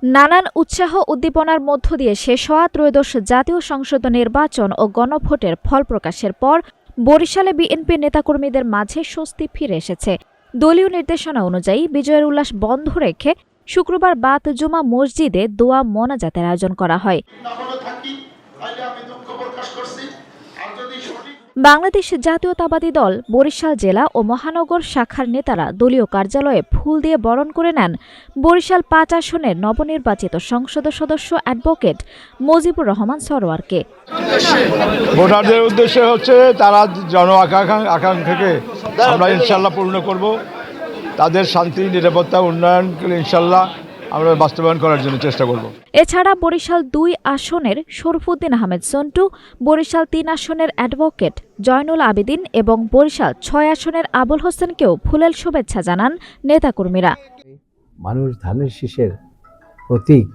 নানান উৎসাহ উদ্দীপনার মধ্য দিয়ে শেষ হওয়া ত্রয়োদশ জাতীয় সংসদ নির্বাচন ও গণভোটের ফল প্রকাশের পর বরিশালে বিএনপি নেতাকর্মীদের মাঝে স্বস্তি ফিরে এসেছে। দলীয় নির্দেশনা অনুযায়ী বিজয়ের উল্লাস বন্ধ রেখে শুক্রবার বাত জুমা মসজিদে দোয়া মোনাজাতের আয়োজন করা হয়। বাংলাদেশ জাতীয়তাবাদী দল বরিশাল জেলা ও মহানগর শাখার নেতারা দলীয় কার্যালয়ে ফুল দিয়ে বরণ করে নেন বরিশাল ৫ আসনের নবনির্বাচিত সংসদ সদস্য অ্যাডভোকেট মজিবুর রহমান সরোয়ারকে। ভোটারদের উদ্দেশ্যে হচ্ছে তারা জন আকাঙ্ক্ষাকে আমরা ইনশাল্লাহ পূর্ণ করব, তাদের শান্তি নিরাপত্তা উন্নয়ন ইনশাল্লাহ আমরা বাস্তবায়ন করার জন্য চেষ্টা করব। এছাড়া বরিশাল ২ আসনের শরফুদ্দিন আহমেদ সন্টু, বরিশাল ৩ আসনের অ্যাডভোকেট জয়নুল আবেদিন এবং বরিশাল ৬ আসনের আবুল হোসেনকেও ফুলেল শুভেচ্ছা জানান নেতাকর্মীরা। মানুষ ধানের শীষের প্রতীক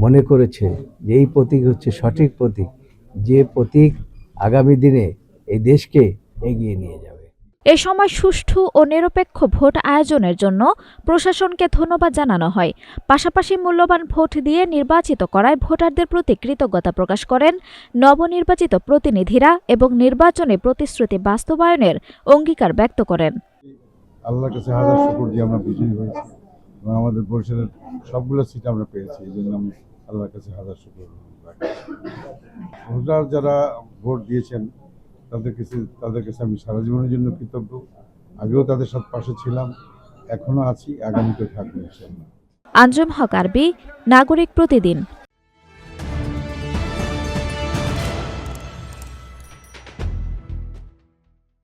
মনে করেছে যে এই প্রতীক হচ্ছে সঠিক প্রতীক, যে প্রতীক আগামী দিনে এই দেশকে এগিয়ে নিয়ে যাবে। এ সময় সুষ্ঠু ও নিরপেক্ষ ভোট আয়োজনের জন্য প্রশাসনকে ধন্যবাদ জানানো হয়। পাশাপাশি মূল্যবান ভোট দিয়ে নির্বাচিত করায় ভোটারদের প্রতি কৃতজ্ঞতা প্রকাশ করেন নবনির্বাচিত প্রতিনিধিরা এবং নির্বাচনে প্রতিশ্রুতি বাস্তবায়নের অঙ্গীকার ব্যক্ত করেন। আল্লাহর কাছে হাজার শুকর যে আমরা বিজয়ী হয়েছি এবং আমাদের বরিশালের সবগুলো সিট আমরা পেয়েছি, এই জন্য আমি আল্লাহর কাছে হাজার শুকর রাখি। ভোটার যারা ভোট দিয়েছেন তাদের কাছে আমি সারা জীবনের জন্য কৃতজ্ঞ। আগেও তাদের সাথে পাশে ছিলাম, এখনো আছি, আগামীতে থাকবো ইনশাআল্লাহ। আঞ্জুম হক আরবি, নাগরিক প্রতিদিন।